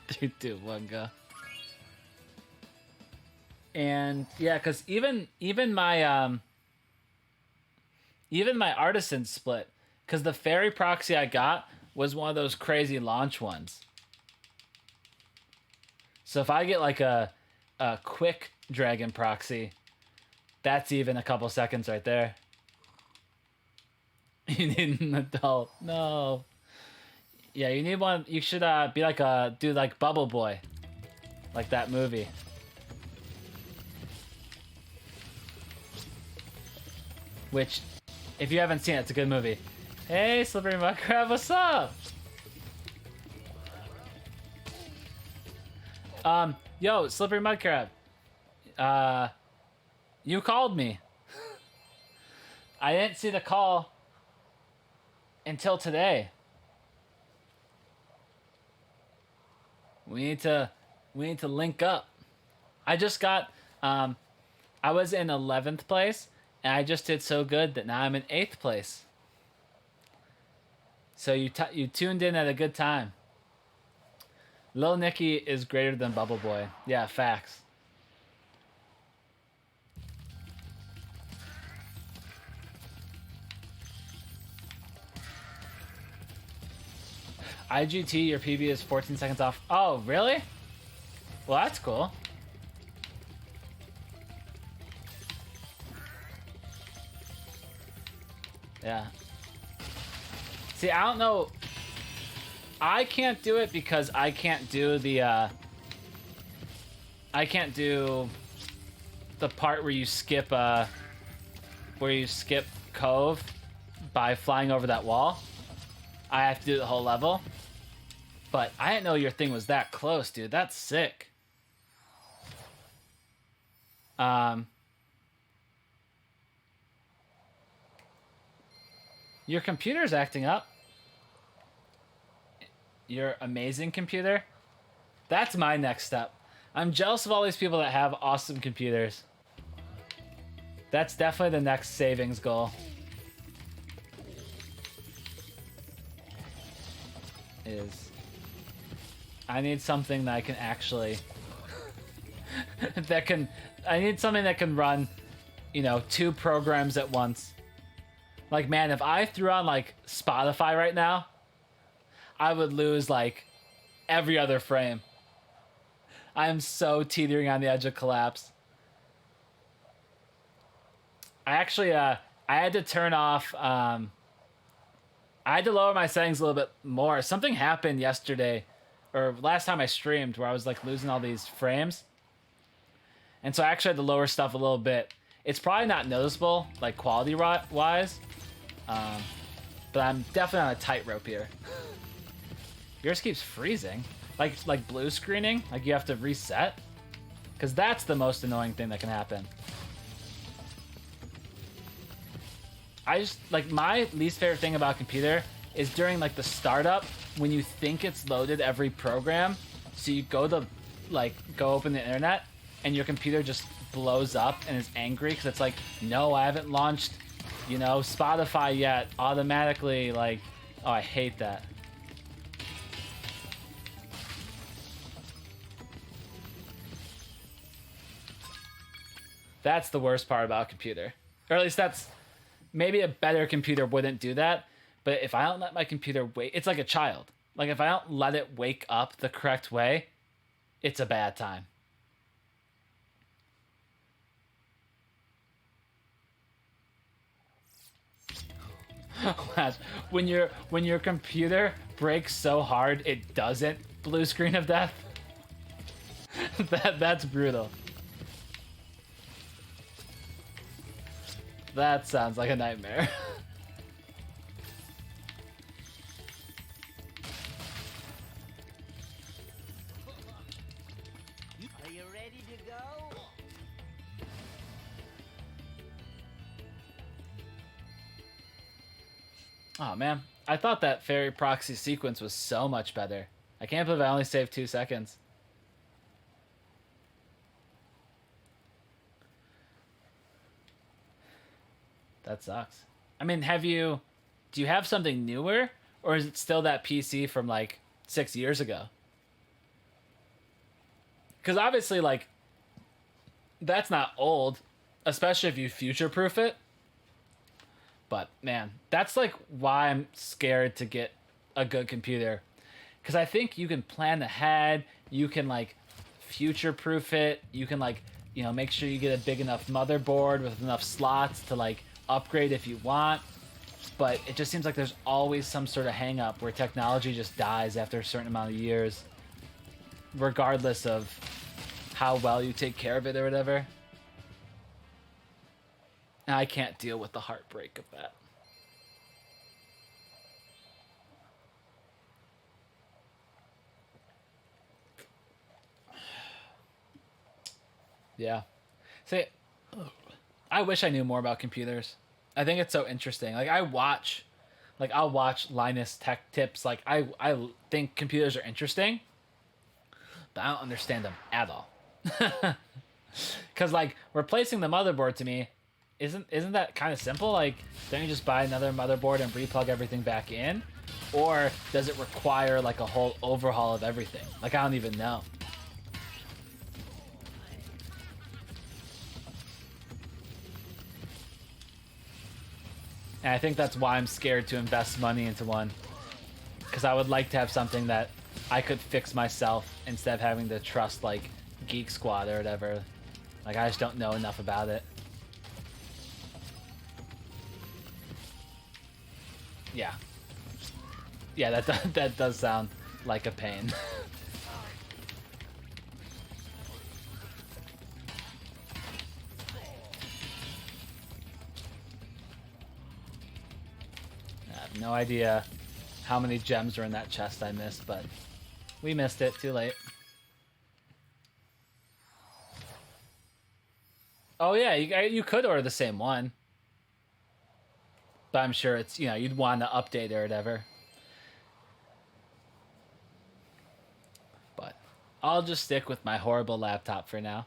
3, 2, 1, go. And yeah, because even my artisan split, because the fairy proxy I got was one of those crazy launch ones. So if I get like a quick dragon proxy, that's even a couple seconds right there. You need an adult. No. Yeah, you need one. You should be like do like Bubble Boy, like that movie. Which, if you haven't seen it, it's a good movie. Hey, Slippery Mud Crab, what's up? Yo, Slippery Mud Crab. You called me. I didn't see the call until today. We need to link up. I just got I was in 11th place and I just did so good that now I'm in 8th place. So you tuned in at a good time. Lil Nicky is greater than Bubble Boy. Yeah, facts. IGT, your PB is 14 seconds off. Oh, really? Well, that's cool. Yeah. See, I don't know. I can't do it because I can't do the, I can't do the part where you skip Cove by flying over that wall. I have to do the whole level. But I didn't know your thing was that close, dude. That's sick. Your computer's acting up. Your amazing computer. That's my next step. I'm jealous of all these people that have awesome computers. That's definitely the next savings goal. I need something that I can actually I need something that can run, you know, 2 programs at once. Like, man, if I threw on like Spotify right now, I would lose like every other frame. I am so teetering on the edge of collapse. I actually I had to turn off I had to lower my settings a little bit more. Something happened yesterday, or last time I streamed, where I was like losing all these frames. And so I actually had to lower stuff a little bit. It's probably not noticeable, like quality wise, but I'm definitely on a tightrope here. Yours keeps freezing, like blue screening, like you have to reset, because that's the most annoying thing that can happen. I just, like, my least favorite thing about a computer is during, like, the startup, when you think it's loaded every program, so you go open the internet, and your computer just blows up and is angry, because it's like, no, I haven't launched, you know, Spotify yet, automatically, like, oh, I hate that. That's the worst part about a computer. Or at least that's... Maybe a better computer wouldn't do that, but if I don't let my computer wait, it's like a child. Like, if I don't let it wake up the correct way, it's a bad time. when your computer breaks so hard it doesn't blue screen of death. That's brutal. That sounds like a nightmare. Are you ready to go? Oh man, I thought that fairy proxy sequence was so much better. I can't believe I only saved 2 seconds. That sucks. I mean, do you have something newer? Or is it still that PC from like 6 years ago? Because obviously, like, that's not old, especially if you future proof it. But man, that's like why I'm scared to get a good computer. Because I think you can plan ahead, you can like future proof it, you can like, you know, make sure you get a big enough motherboard with enough slots to like upgrade if you want. But it just seems like there's always some sort of hang up where technology just dies after a certain amount of years, regardless of how well you take care of it or whatever. And I can't deal with the heartbreak of that. Yeah. See, I wish I knew more about computers. I think it's so interesting. Like I'll watch Linus Tech Tips. Like I think computers are interesting, but I don't understand them at all. Cause like replacing the motherboard to me, isn't that kind of simple? Like, don't you just buy another motherboard and replug everything back in, or does it require like a whole overhaul of everything? Like I don't even know. And I think that's why I'm scared to invest money into one. Because I would like to have something that I could fix myself instead of having to trust, like, Geek Squad or whatever. Like, I just don't know enough about it. Yeah. Yeah, that does sound like a pain. I have no idea how many gems are in that chest I missed, but we missed it. Too late. Oh yeah, you could order the same one, but I'm sure it's, you know, you'd want to update or whatever. But I'll just stick with my horrible laptop for now.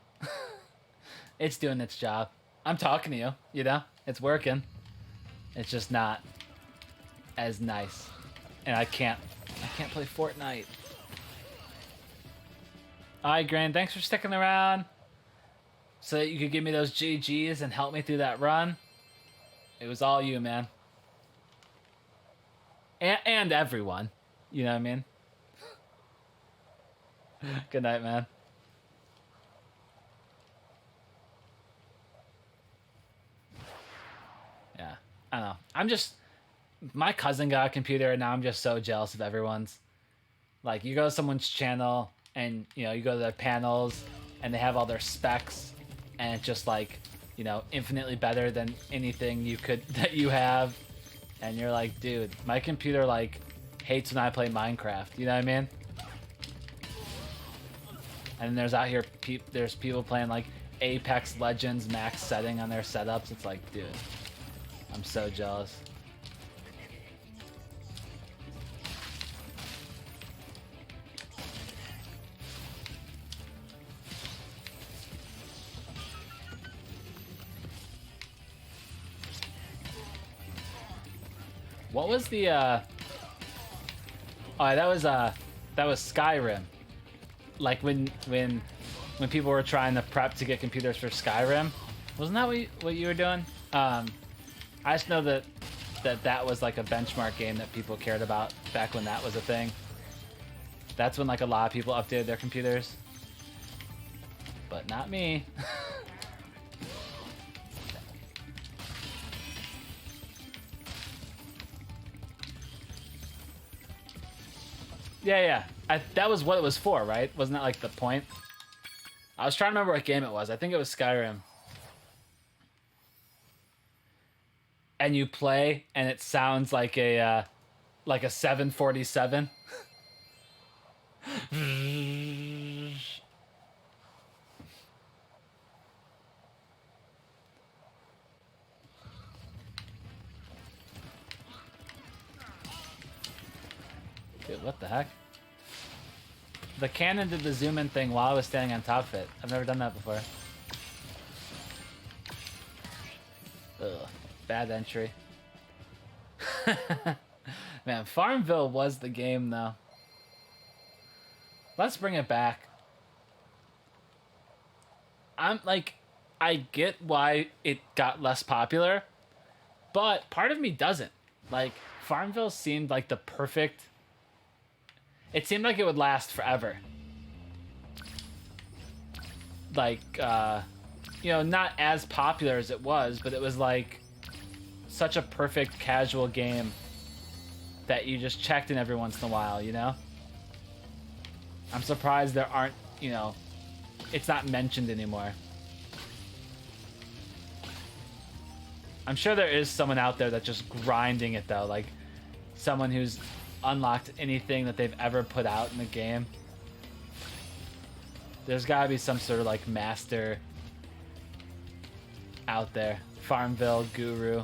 It's doing its job. I'm talking to you, you know? It's working. It's just not as nice. And I can't play Fortnite. Alright, Grand, thanks for sticking around. So that you could give me those GGs and help me through that run. It was all you, man. And everyone. You know what I mean? Good night, man. Yeah, I don't know. I'm just... My cousin got a computer, and now I'm just so jealous of everyone's. Like, you go to someone's channel, and, you know, you go to their panels, and they have all their specs, and it's just, like, you know, infinitely better than anything that you have. And you're like, dude, my computer, like, hates when I play Minecraft. You know what I mean? And there's out here, there's people playing, like, Apex Legends max setting on their setups. It's like, dude, I'm so jealous. What was the oh, that was Skyrim. Like when people were trying to prep to get computers for Skyrim. Wasn't that what you were doing? I just know that was like a benchmark game that people cared about back when that was a thing. That's when like a lot of people updated their computers. But not me. Yeah. That was what it was for, right? Wasn't that like the point? I was trying to remember what game it was. I think it was Skyrim. And you play, and it sounds like a 747. Dude, what the heck? The cannon did the zoom in thing while I was standing on top of it. I've never done that before. Ugh, bad entry. Man, Farmville was the game though. Let's bring it back. I'm like, I get why it got less popular, but part of me doesn't. Like, Farmville seemed like the perfect. It seemed like it would last forever. Like, not as popular as it was, but it was like such a perfect casual game that you just checked in every once in a while, you know? I'm surprised there aren't, it's not mentioned anymore. I'm sure there is someone out there that's just grinding it though, like someone who's unlocked anything that they've ever put out in the game. There's gotta be some sort of like master out there. Farmville guru.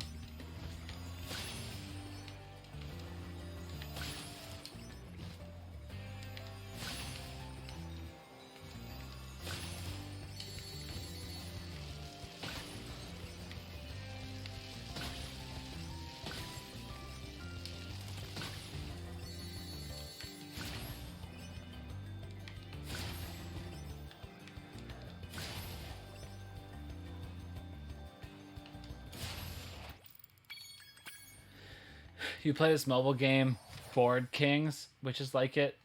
You play this mobile game, Board Kings, which is like it.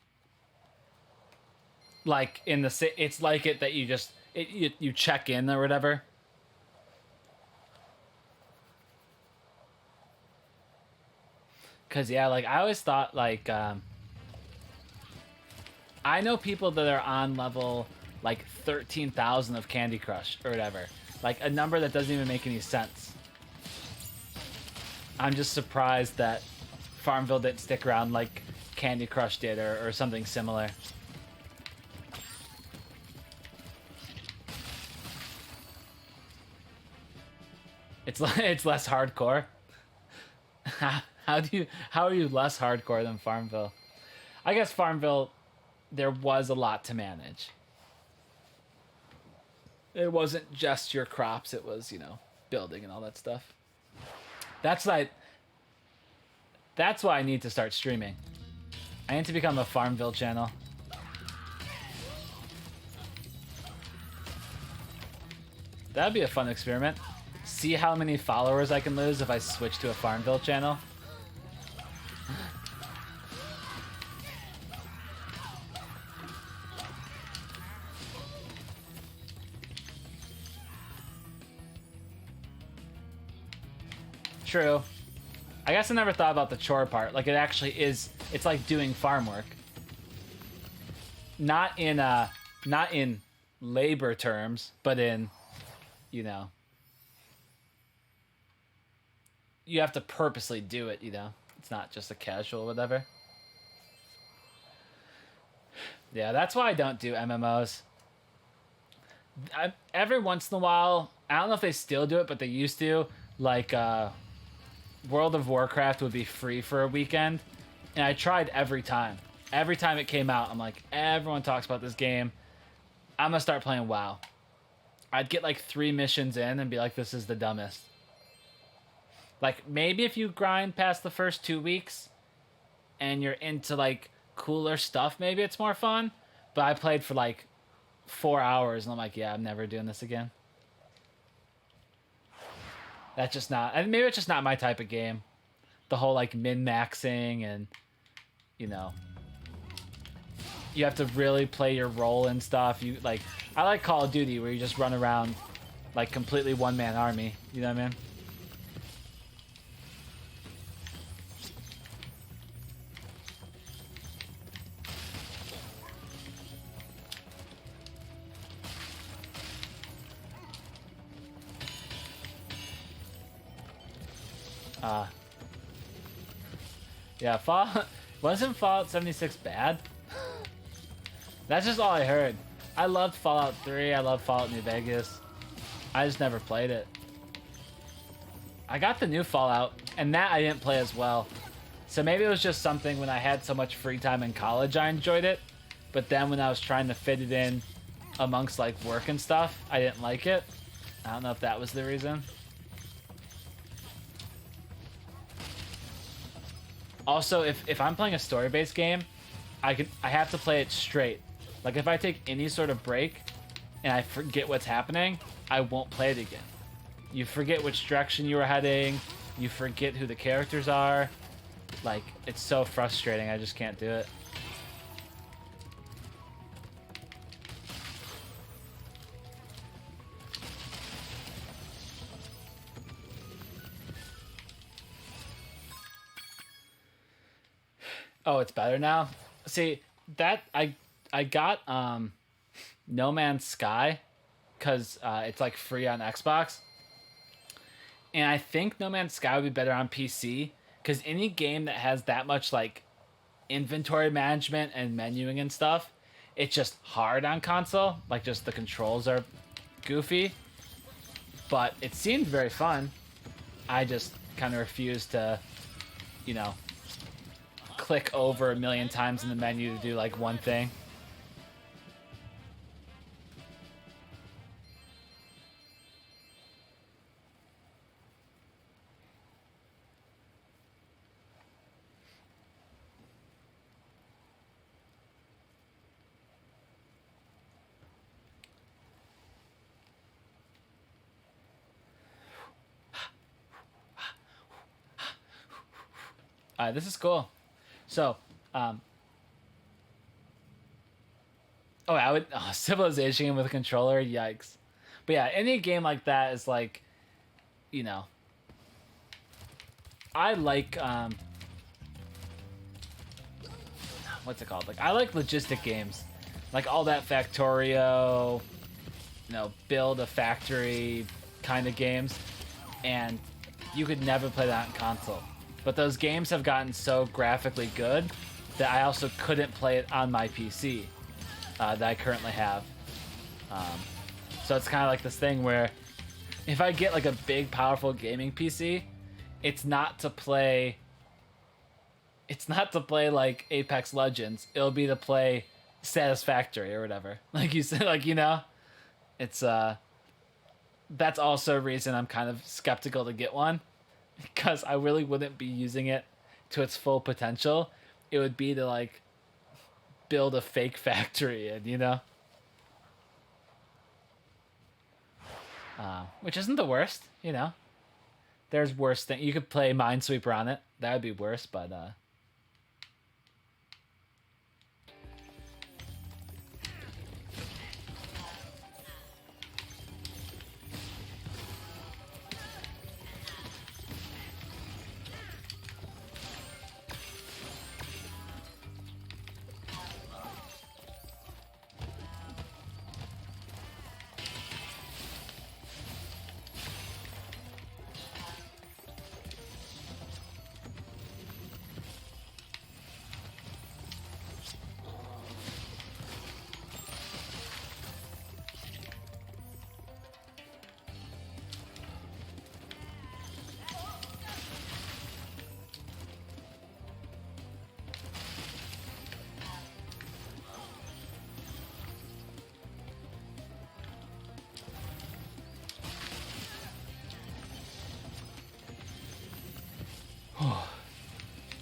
Like it's like it that you check in or whatever. Cause yeah, like I always thought like I know people that are on level like 13,000 of Candy Crush or whatever, like a number that doesn't even make any sense. I'm just surprised that Farmville didn't stick around like Candy Crush did or something similar. It's less hardcore. How are you less hardcore than Farmville? I guess Farmville, there was a lot to manage. It wasn't just your crops, it was, building and all that stuff. That's why I need to start streaming. I need to become a Farmville channel. That'd be a fun experiment. See how many followers I can lose if I switch to a Farmville channel. True. I guess I never thought about the chore part. Like, it actually is, it's like doing farm work. Not in labor terms, but in, you have to purposely do it, It's not just a casual whatever. Yeah, that's why I don't do MMOs. Every once in a while, I don't know if they still do it, but they used to, like, World of Warcraft would be free for a weekend, and I tried every time. Every time it came out, I'm like, everyone talks about this game. I'm gonna start playing WoW. I'd get like 3 missions in and be like, this is the dumbest. Like, maybe if you grind past the first 2 weeks and you're into like cooler stuff, maybe it's more fun. But I played for like 4 hours and I'm like, yeah, I'm never doing this again. That's just not, and maybe it's just not my type of game. The whole like min-maxing and, you have to really play your role and stuff. I like Call of Duty where you just run around like completely one-man army. You know what I mean? Yeah, wasn't Fallout 76 bad? That's just all I heard. I loved Fallout 3, I loved Fallout New Vegas. I just never played it. I got the new Fallout, and that I didn't play as well. So maybe it was just something when I had so much free time in college I enjoyed it, but then when I was trying to fit it in amongst like work and stuff, I didn't like it. I don't know if that was the reason. Also, if I'm playing a story-based game, I have to play it straight. Like, if I take any sort of break, and I forget what's happening, I won't play it again. You forget which direction you were heading. You forget who the characters are. Like, it's so frustrating. I just can't do it. Oh, it's better now? See, that I got No Man's Sky because it's like free on Xbox. And I think No Man's Sky would be better on PC because any game that has that much like inventory management and menuing and stuff, it's just hard on console. Like, just the controls are goofy. But it seemed very fun. I just kind of refuse to, you know, click over a million times in the menu to do like one thing. This is cool. So, Civilization with a controller, yikes. But yeah, any game like that is like, you know, I like, what's it called? Like, I like logistic games. Like all that Factorio, you know, build a factory kind of games. And you could never play that on console. But those games have gotten so graphically good that I also couldn't play it on my PC that I currently have. So it's kind of like this thing where if I get like a big, powerful gaming PC, it's not to play like Apex Legends. It'll be to play Satisfactory or whatever. Like you said, like, you know, it's that's also a reason I'm kind of skeptical to get one. Because I really wouldn't be using it to its full potential. It would be to, like, build a fake factory and, you know? Which isn't the worst, you know? There's worse things. You could play Minesweeper on it. That would be worse, but,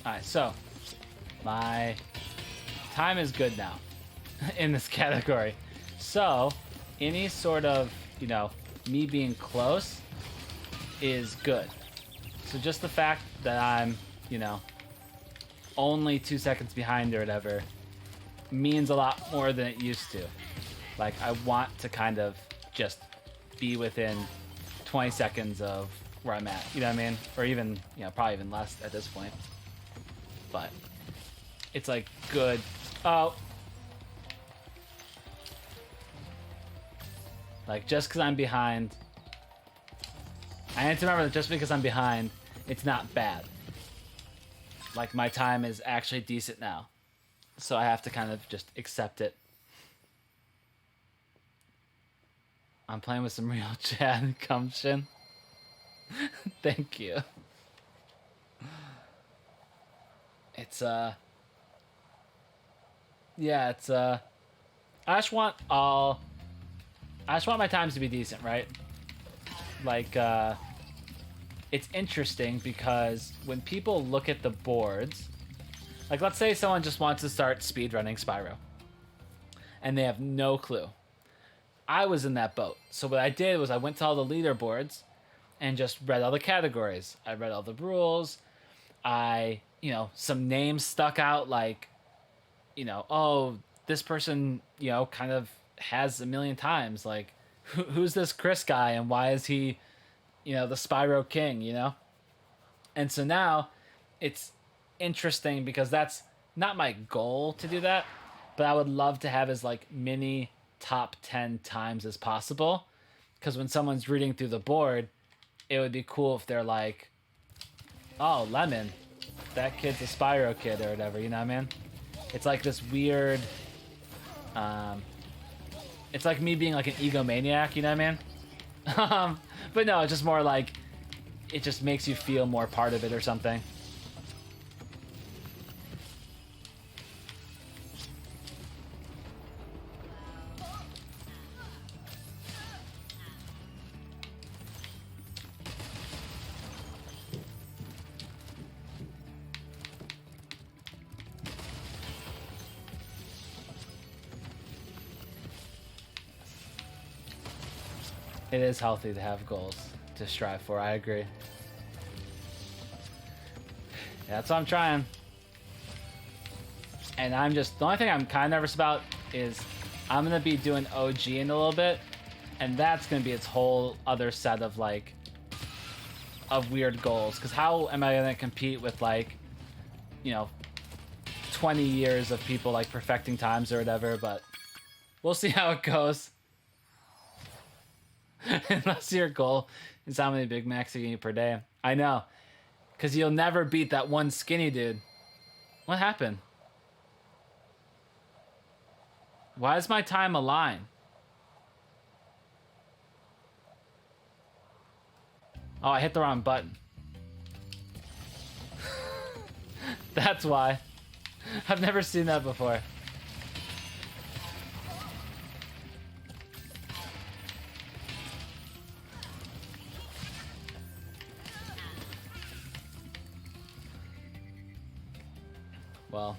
Alright, so my time is good now in this category. So any sort of, you know, me being close is good. So just the fact that I'm, you know, only 2 seconds behind or whatever means a lot more than it used to. Like, I want to kind of just be within 20 seconds of where I'm at, you know what I mean? Or even, you know, probably even less at this point. But it's like good. Oh. Like, just because I'm behind, I need to remember that just because I'm behind, it's not bad. Like, my time is actually decent now. So I have to kind of just accept it. I'm playing with some real Chad gumption. Thank you. It's, yeah, it's, I just want my times to be decent, right? Like, it's interesting because when people look at the boards, like, let's say someone just wants to start speedrunning Spyro, and they have no clue. I was in that boat. So what I did was I went to all the leaderboards and just read all the categories. I read all the rules. I, some names stuck out like, oh, this person, kind of has a million times. Like, who's this Chris guy and why is he, the Spyro King, And so now it's interesting because that's not my goal to do that, but I would love to have as like many top 10 times as possible. Because when someone's reading through the board, it would be cool if they're like, oh, Lemon, that kid's a Spyro kid or whatever, you know what I mean? It's like this weird, it's like me being like an egomaniac, you know what I mean? But no, it's just more like, it just makes you feel more part of it or something. It is healthy to have goals to strive for, I agree. Yeah, that's what I'm trying. And I'm just, the only thing I'm kind of nervous about is I'm going to be doing OG in a little bit, and that's going to be its whole other set of like, of weird goals. Because how am I going to compete with like, 20 years of people like perfecting times or whatever, but we'll see how it goes. Unless your goal is how many Big Macs you can eat per day. I know. Because you'll never beat that one skinny dude. What happened? Why is my time a line? Oh, I hit the wrong button. That's why. I've never seen that before. Well.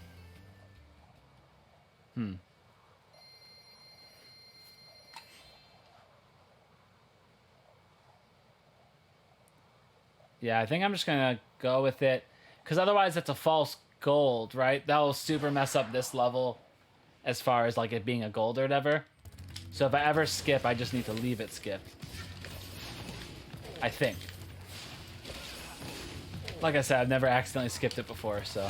Yeah, I think I'm just gonna go with it. Because otherwise it's a false gold, right? That will super mess up this level as far as like it being a gold or whatever. So if I ever skip, I just need to leave it skipped. I think. Like I said, I've never accidentally skipped it before, so...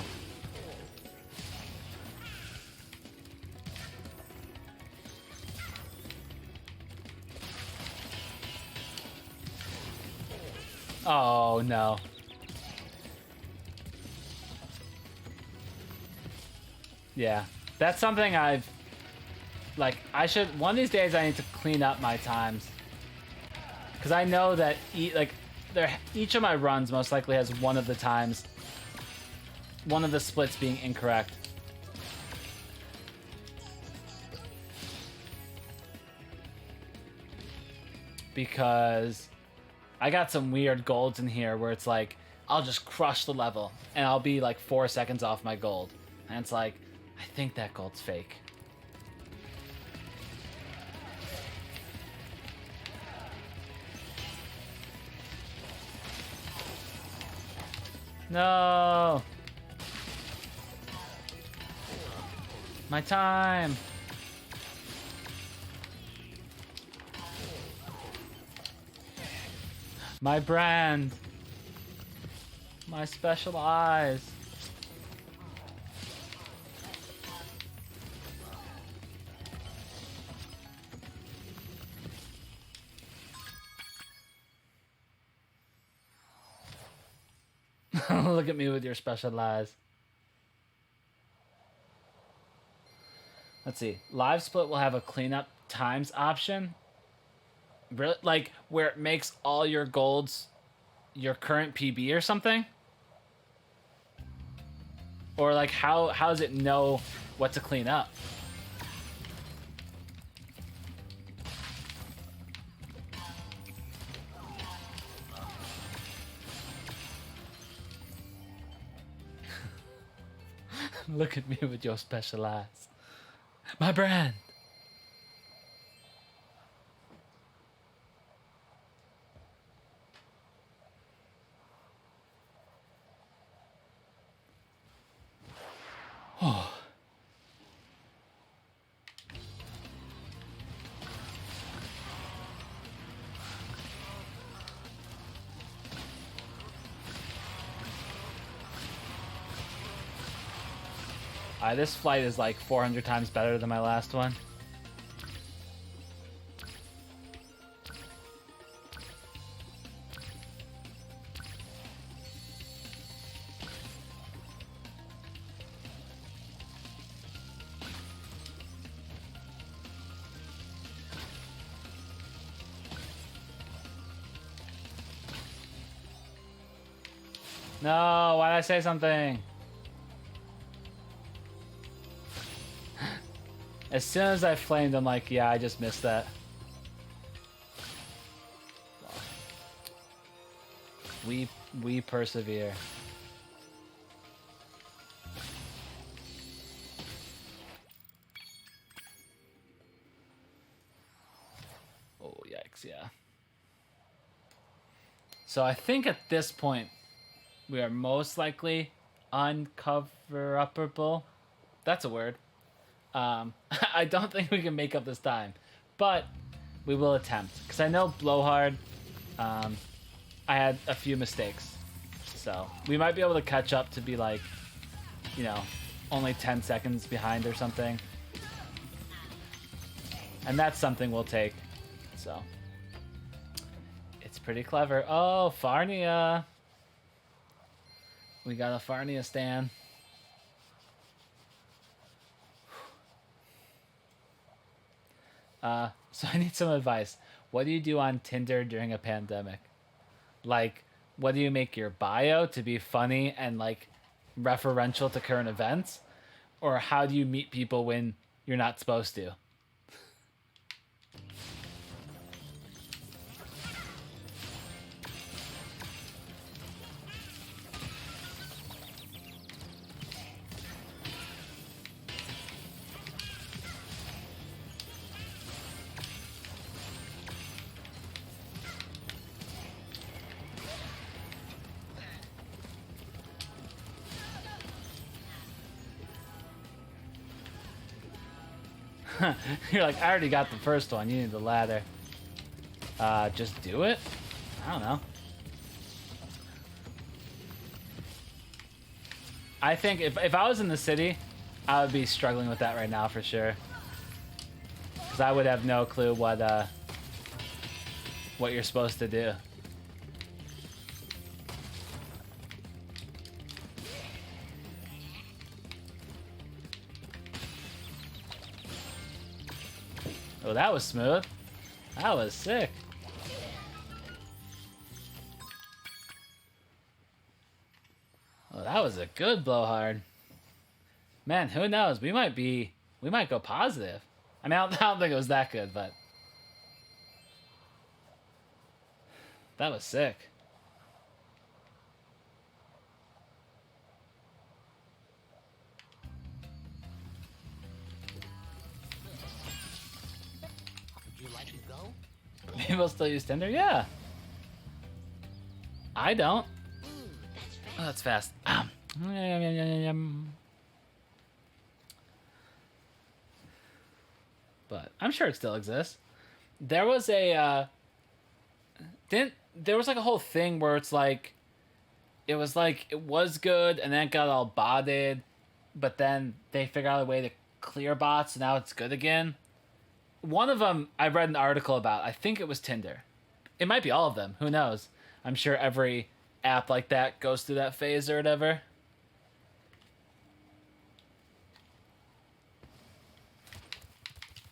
Oh, no. Yeah. That's something I've... Like, I should... One of these days I need to clean up my times. Because I know that, each of my runs most likely has one of the times... One of the splits being incorrect. Because... I got some weird golds in here where it's like, I'll just crush the level, and I'll be like 4 seconds off my gold. And it's like, I think that gold's fake. No! My time! My brand. My special eyes. Look at me with your special eyes. Let's see. Live split will have a cleanup times option. Really? Like, where it makes all your golds your current PB or something? Or, like, how does it know what to clean up? Look at me with your special eyes. My brand! This flight is like 400 times better than my last one. No, why did I say something? As soon as I flamed, I'm like, yeah, I just missed that. We persevere. Oh, yikes, yeah. So I think at this point, we are most likely uncover-upperable. That's a word. I don't think we can make up this time, but we will attempt. Because I know Blowhard, I had a few mistakes. So we might be able to catch up to be like, you know, only 10 seconds behind or something. And that's something we'll take. So it's pretty clever. Oh, Farnia. We got a Farnia stand. So I need some advice. What do you do on Tinder during a pandemic? Like, what do you make your bio to be funny and like referential to current events? Or how do you meet people when you're not supposed to? You're like, I already got the first one. You need the ladder. Just do it? I don't know. I think if I was in the city, I would be struggling with that right now for sure. Because I would have no clue what you're supposed to do. Oh, that was smooth. That was sick. Oh, that was a good blowhard. Man, who knows? We might go positive. I mean, I don't think it was that good, but that was sick. Would you like to go? People still use Tinder? Yeah. I don't. Oh, that's fast. But I'm sure it still exists. There was a there was like a whole thing where it's like it was good and then it got all botted, but then they figured out a way to clear bots, so now it's good again. One of them I read an article about. I think it was Tinder. It might be all of them. Who knows? I'm sure every app like that goes through that phase or whatever.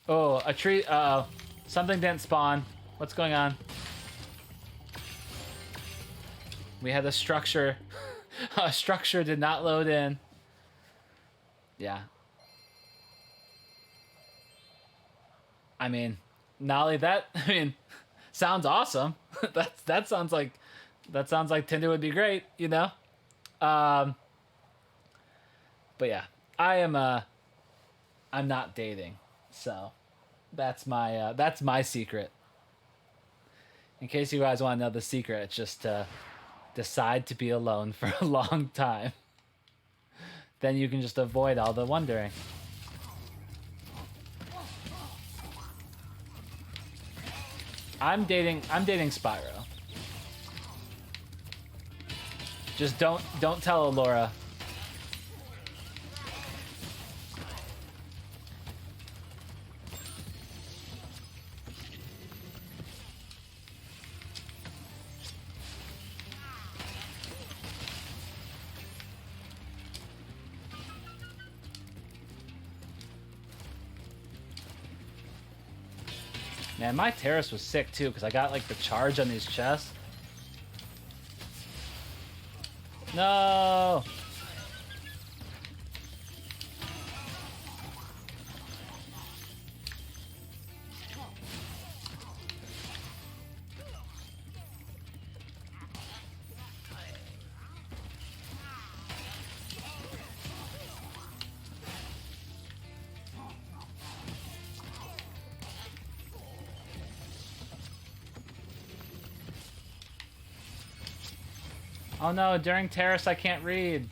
Oh, a tree. Uh-oh. Something didn't spawn. What's going on? We had a structure. A structure did not load in. Yeah. I mean, Nolly, sounds awesome. that sounds like Tinder would be great, you know? But yeah, I'm not dating, so that's my secret. In case you guys want to know the secret, it's just to decide to be alone for a long time. Then you can just avoid all the wondering. I'm dating Spyro. Just don't tell Alora. Man, my terrace was sick too, because I got like the charge on these chests. No! Oh no, during terrace I can't read.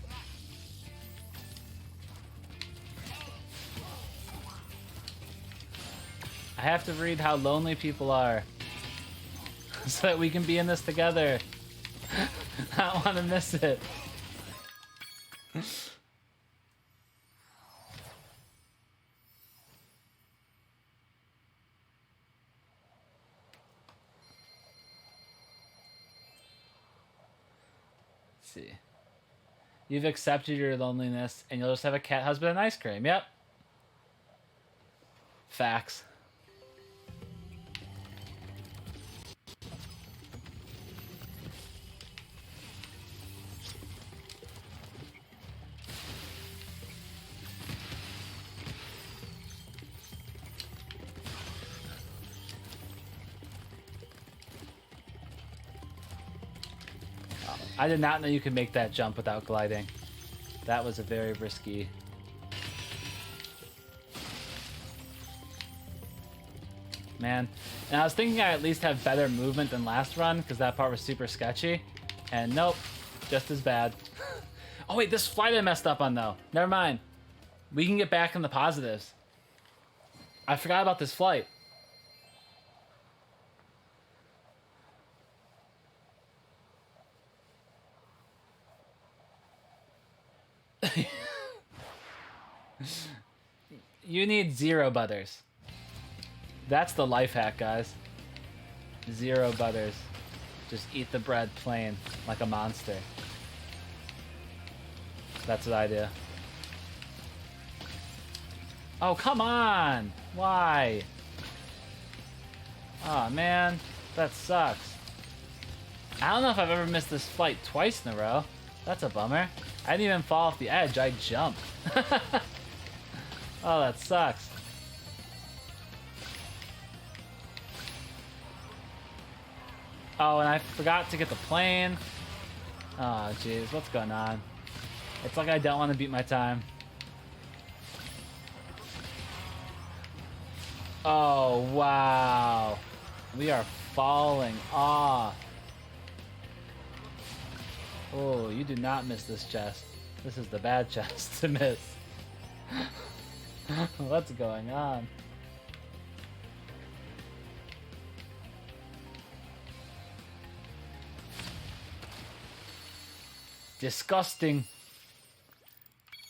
I have to read how lonely people are. So that we can be in this together. I don't want to miss it. See. You've accepted your loneliness and you'll just have a cat husband and ice cream. Yep. Facts. I did not know you could make that jump without gliding. That was a very risky. Man. And I was thinking I at least have better movement than last run, because that part was super sketchy. And nope, just as bad. Oh wait, this flight I messed up on though. Never mind. We can get back in the positives. I forgot about this flight. You need 0 butters. That's the life hack, guys. 0 butters. Just eat the bread plain, like a monster. That's what I do. Oh, come on! Why? Oh, man. That sucks. I don't know if I've ever missed this flight twice in a row. That's a bummer. I didn't even fall off the edge. I jumped. Oh, that sucks. Oh, and I forgot to get the plane. Oh, jeez. What's going on? It's like I don't want to beat my time. Oh, wow. We are falling off. Oh, you do not miss this chest. This is the bad chest to miss. What's going on? Disgusting.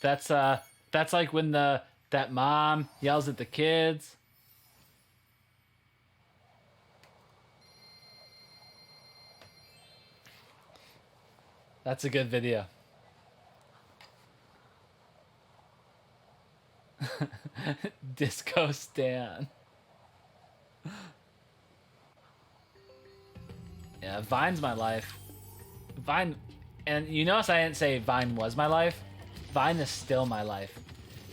That's like when that mom yells at the kids. That's a good video. Disco Stan. Yeah, Vine's my life. Vine, and you notice I didn't say Vine was my life. Vine is still my life.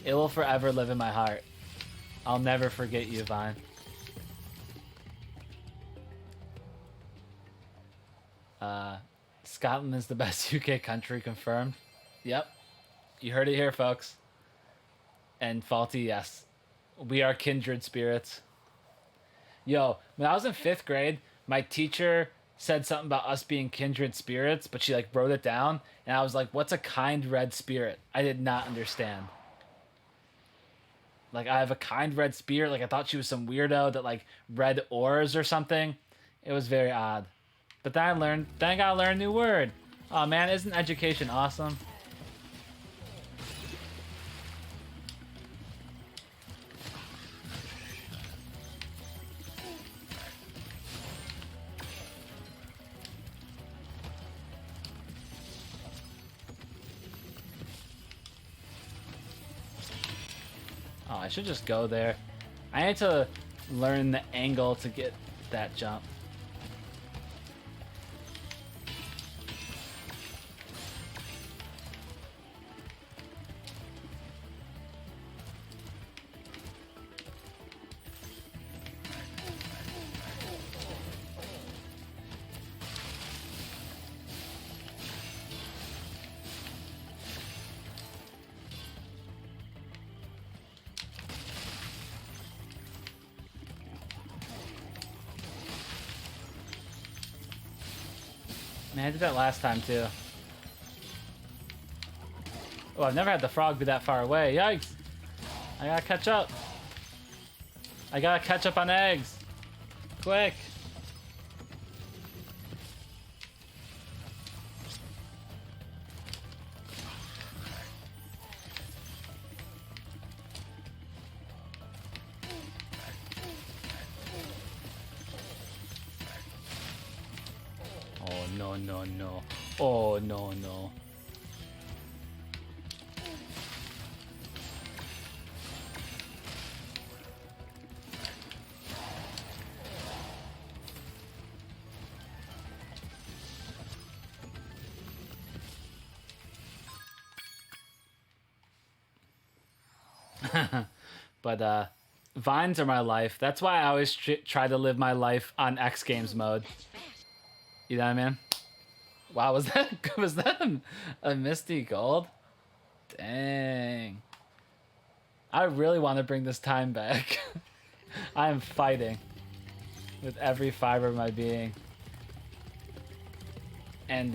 It will forever live in my heart. I'll never forget you, Vine. Scotland is the best UK country, confirmed. Yep. You heard it here, folks. And Faulty, yes. We are kindred spirits. Yo, when I was in 5th grade, my teacher said something about us being kindred spirits, but she like wrote it down, and I was like, what's a kind red spirit? I did not understand. Like, I have a kind red spirit. Like, I thought she was some weirdo that like read ores or something. It was very odd. But then I gotta learn a new word. Oh man, isn't education awesome? Oh, I should just go there. I need to learn the angle to get that jump. Man, I did that last time too. Oh, I've never had the frog be that far away. Yikes! I gotta catch up. I gotta catch up on eggs. Quick! Oh no no no. Oh no no. But vines are my life. That's why I always try to live my life on X Games mode. You know what I mean? Wow, was that a Misty Gold? Dang. I really want to bring this time back. I am fighting with every fiber of my being. And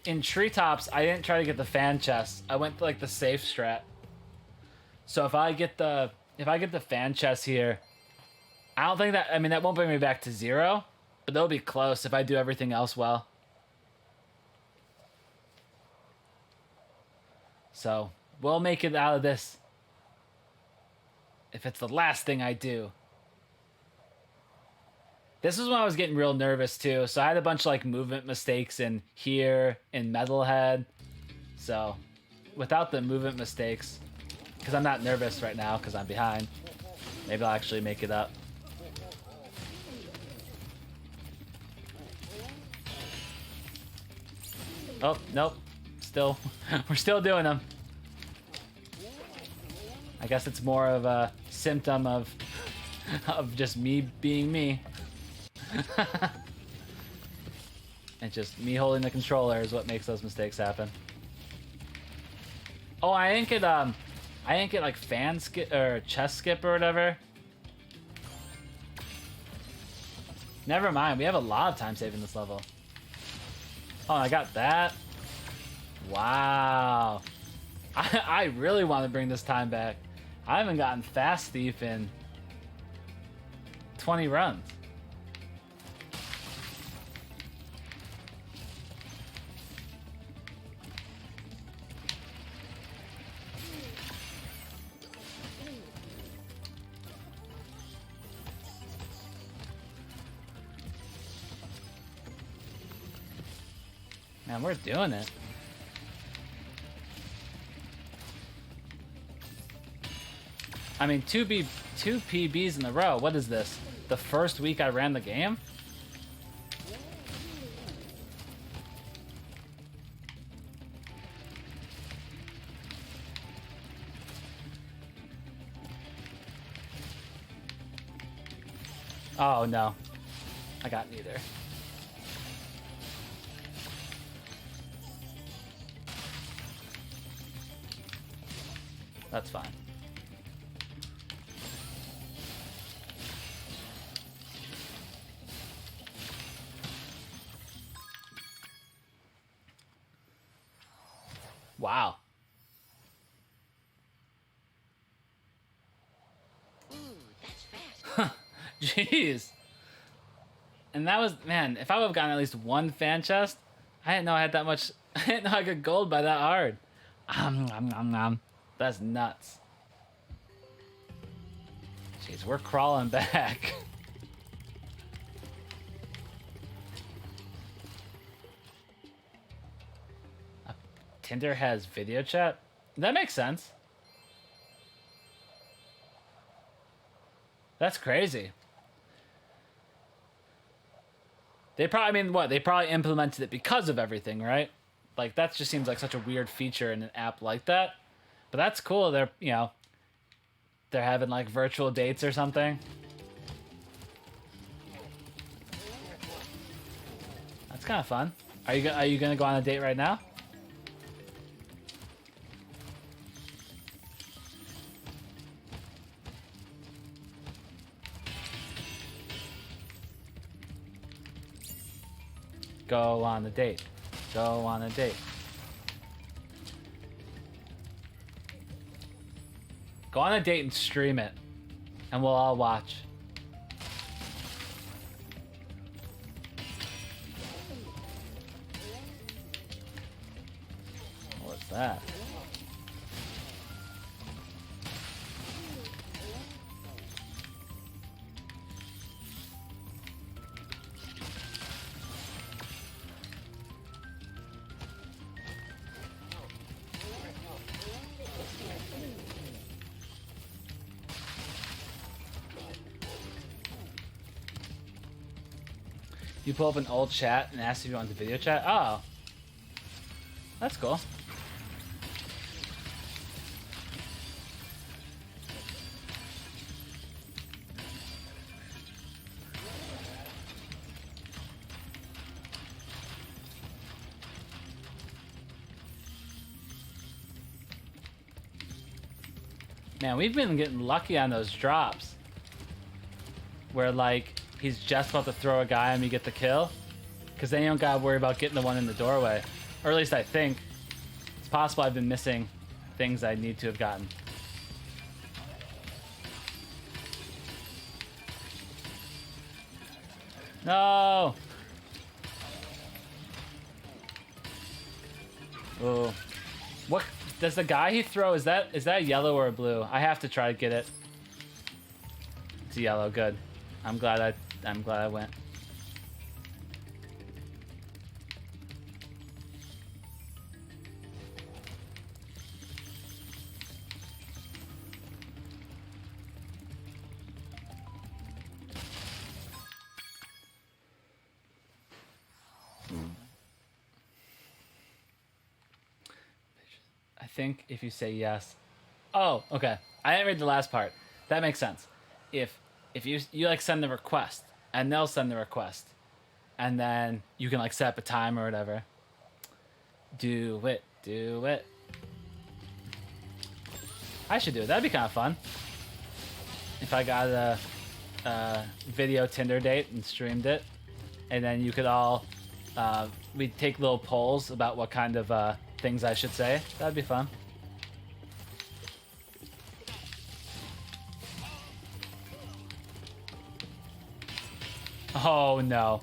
in treetops, I didn't try to get the fan chest. I went to like the safe strat. So if I get the fan chest here, I don't think that, I mean, that won't bring me back to 0, but that'll be close if I do everything else well. So we'll make it out of this. If it's the last thing I do. This was when I was getting real nervous too. So I had a bunch of like movement mistakes in here, in Metalhead. So without the movement mistakes, because I'm not nervous right now because I'm behind, maybe I'll actually make it up. Oh, nope. Still, we're still doing them. I guess it's more of a symptom of just me being me. And just me holding the controller is what makes those mistakes happen. Oh, I didn't get like fan skip or chest skip or whatever. Never mind, we have a lot of time saving this level. Oh, I got that. Wow. I really want to bring this time back. I haven't gotten Fast Thief in 20 runs. Man, we're doing it. I mean, two PBs in a row. What is this? The first week I ran the game? Oh, no. I got neither. That's fine. Wow. Ooh, that's fast. Jeez. And that was, man, if I would have gotten at least one fan chest, I didn't know I had that much, I didn't know I could gold by that hard. That's nuts. Jeez, we're crawling back. Tinder has video chat? That makes sense. That's crazy. They probably, I mean, what? They probably implemented it because of everything, right? Like, that just seems like such a weird feature in an app like that. But that's cool. They're, you know, they're having like virtual dates or something. That's kind of fun. Are you gonna go on a date right now? Go on a date. Go on a date. Go on a date and stream it, and we'll all watch. What's that? You pull up an old chat and ask if you want the video chat? Oh. That's cool. Man, we've been getting lucky on those drops. Where, like, he's just about to throw a guy and we get the kill. Because then you don't gotta worry about getting the one in the doorway. Or at least I think. It's possible I've been missing things I need to have gotten. No! Oh. What does the guy he throw, is that yellow or blue? I have to try to get it. It's yellow, good. I'm glad I went. I think if you say yes. Oh, okay. I didn't read the last part. That makes sense. If you like send the request and they'll send the request and then you can like set up a time or whatever. Do it. I should do it. That'd be kind of fun. If I got a video Tinder date and streamed it, and then you could all we'd take little polls about what kind of things I should say. That'd be fun. Oh no.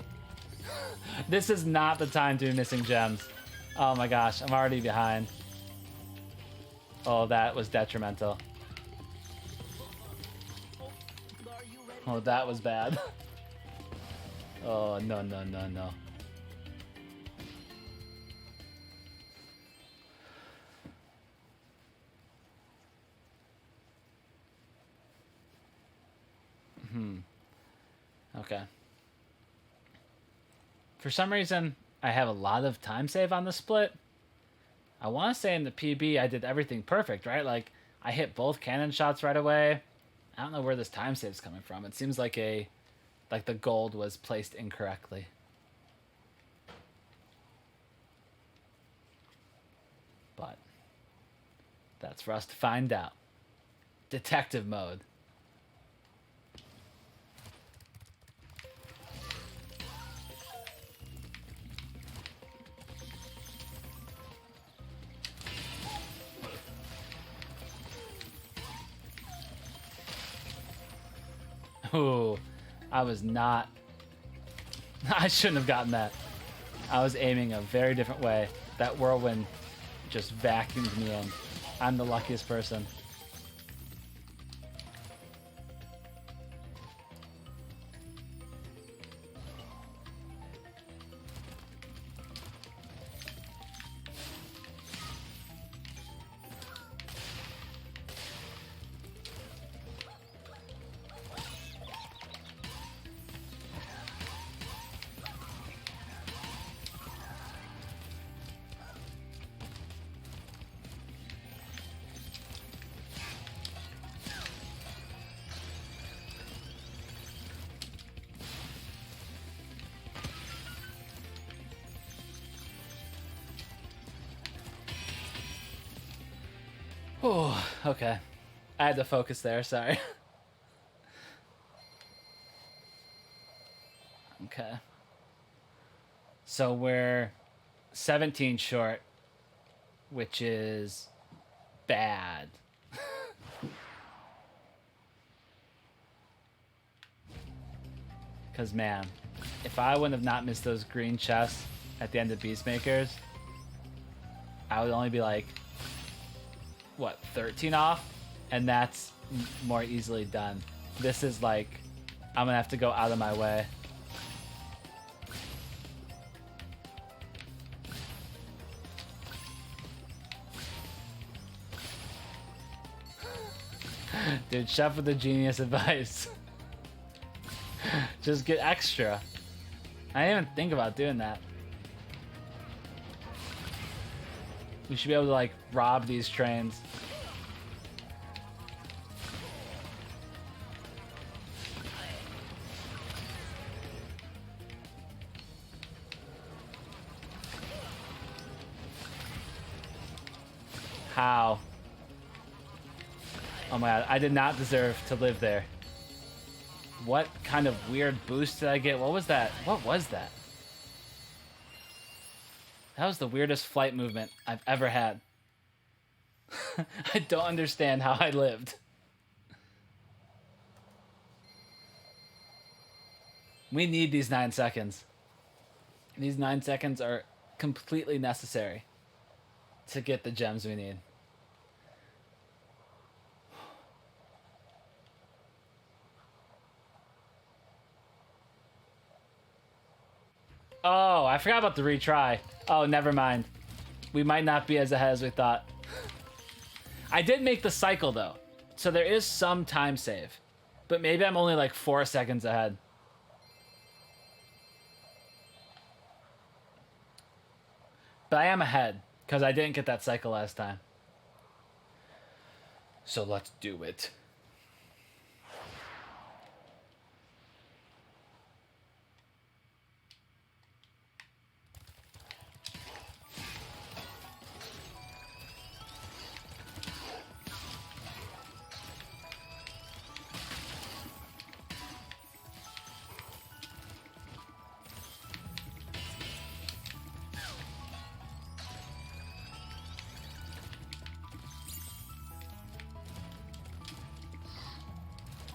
This is not the time to be missing gems. Oh my gosh, I'm already behind. Oh, that was detrimental. Oh, that was bad. Oh, no. Okay. For some reason, I have a lot of time save on the split. I want to say in the PB I did everything perfect, right? Like, I hit both cannon shots right away. I don't know where this time save is coming from. It seems like the gold was placed incorrectly. But that's for us to find out. Detective mode. Ooh, I was not... I shouldn't have gotten that. I was aiming a very different way. That whirlwind just vacuumed me in. I'm the luckiest person. Okay. I had to focus there, sorry. Okay. So we're 17 short, which is bad. Because, man, if I wouldn't have not missed those green chests at the end of Beastmakers, I would only be like, what, 13 off? And that's more easily done. This is like, I'm gonna have to go out of my way. Dude, Chef with the genius advice. Just get extra. I didn't even think about doing that. We should be able to like rob these trains. How? Oh my god, I did not deserve to live there. What kind of weird boost did I get? What was that? What was that? That was the weirdest flight movement I've ever had. I don't understand how I lived. We need these 9 seconds. These 9 seconds are completely necessary to get the gems we need. Oh, I forgot about the retry. Oh, never mind. We might not be as ahead as we thought. I did make the cycle, though. So there is some time save. But maybe I'm only like 4 seconds ahead. But I am ahead, because I didn't get that cycle last time. So let's do it.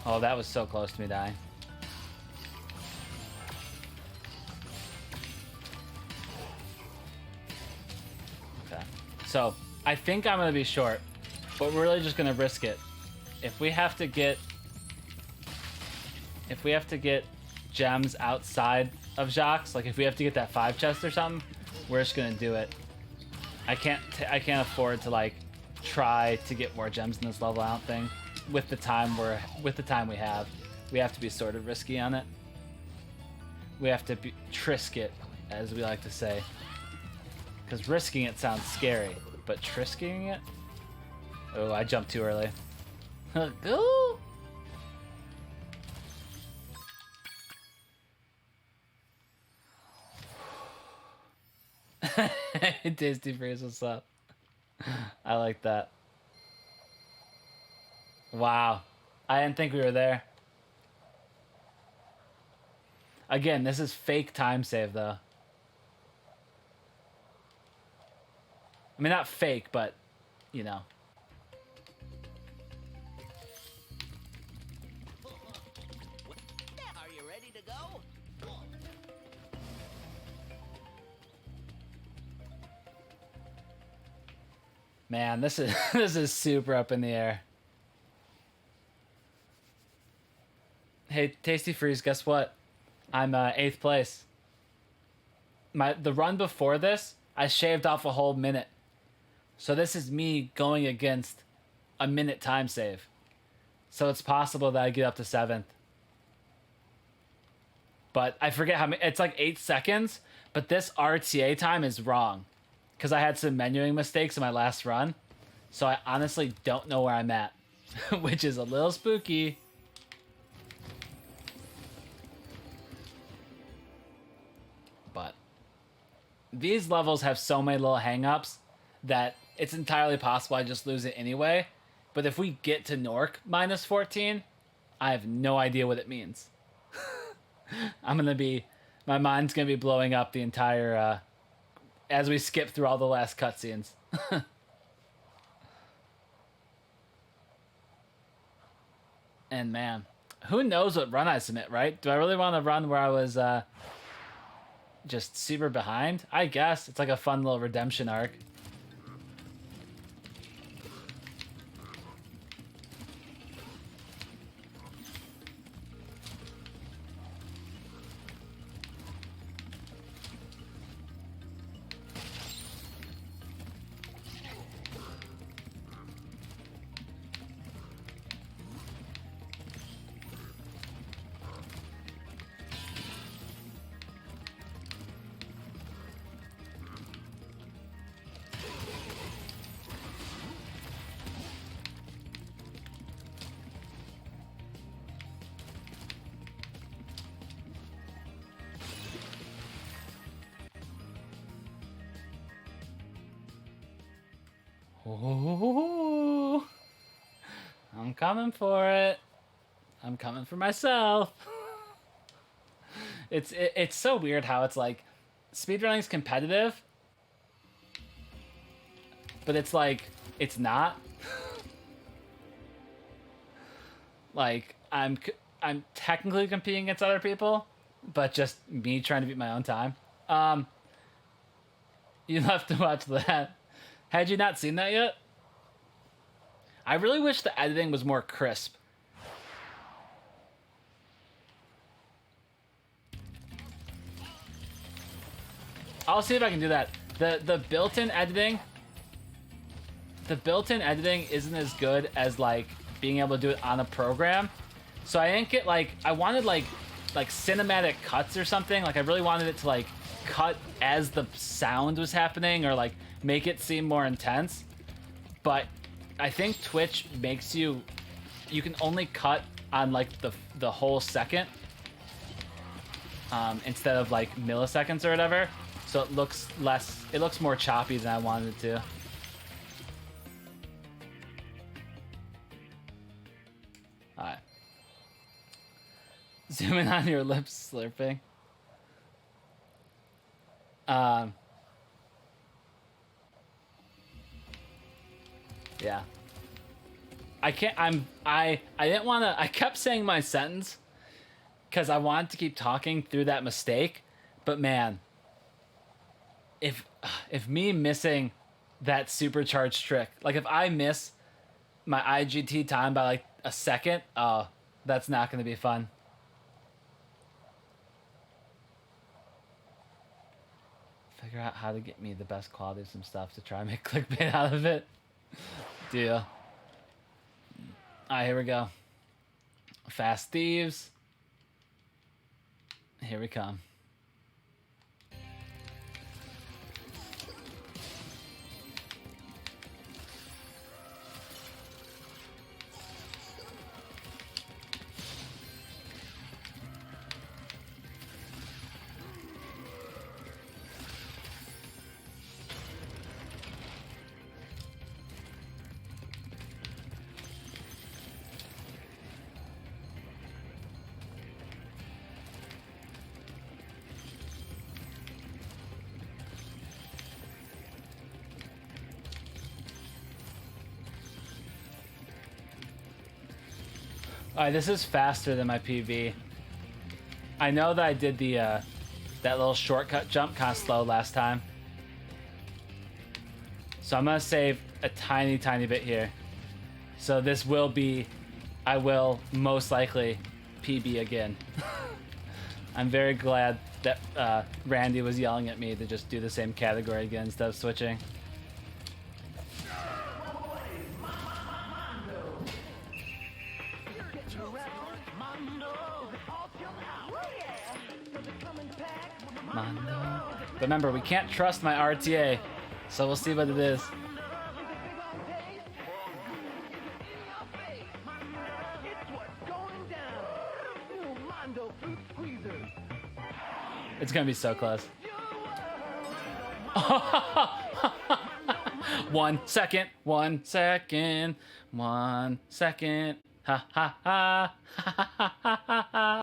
Oh, that was so close to me dying. Okay. So, I think I'm going to be short, but we're really just going to risk it. If we have to get gems outside of Jacques, like if we have to get that 5 chest or something, we're just going to do it. I can't afford to like try to get more gems in this level, I don't think. With the time we have to be sort of risky on it. We have to trisk it, as we like to say, because risking it sounds scary, but trisking it. Oh, I jumped too early. Go. Tasty Freeze, what's up? I like that. Wow. I didn't think we were there. Again, this is fake time save, though. I mean, not fake, but, you know. Are you ready to go? Man, this is super up in the air. Hey, Tasty Freeze, guess what? I'm 8th place. The run before this, I shaved off a whole minute. So this is me going against a minute time save. So it's possible that I get up to 7th. But I forget how many, it's like 8 seconds, but this RTA time is wrong. Because I had some menuing mistakes in my last run. So I honestly don't know where I'm at. Which is a little spooky. But these levels have so many little hang-ups that it's entirely possible I just lose it anyway. But if we get to Nork minus 14, I have no idea what it means. My mind's gonna be blowing up the entire, as we skip through all the last cutscenes. And man, who knows what run I submit, right? Do I really want to run where I was just super behind? I guess it's like a fun little redemption arc. Ooh, I'm coming for it. I'm coming for myself. It's so weird how it's like speedrunning's competitive, but it's like it's not. Like I'm technically competing against other people, but just me trying to beat my own time. You have to watch that. Had you not seen that yet? I really wish the editing was more crisp. I'll see if I can do that. The built-in editing isn't as good as like being able to do it on a program. So I didn't get like I wanted like cinematic cuts or something. Like I really wanted it to like cut as the sound was happening or like make it seem more intense. But I think Twitch makes you can only cut on like the whole second instead of like milliseconds or whatever. So it looks more choppy than I wanted it to. Alright. Zoom in on your lips slurping. Yeah. I didn't want to, I kept saying my sentence because I wanted to keep talking through that mistake, but man, if me missing that supercharged trick, like if I miss my IGT time by like a second, oh, that's not going to be fun. Figure out how to get me the best quality of some stuff to try and make clickbait out of it. Deal. Alright, here we go. Fast Thieves. Here we come. Alright, this is faster than my PB. I know that I did the that little shortcut jump kind of slow last time. So I'm gonna save a tiny bit here. So this will be, I will most likely PB again. I'm very glad that Randy was yelling at me to just do the same category again instead of switching. But remember, we can't trust my RTA, so we'll see what it is. It's gonna be so close. 1 second, 1 second, 1 second. Ha ha ha ha ha ha ha.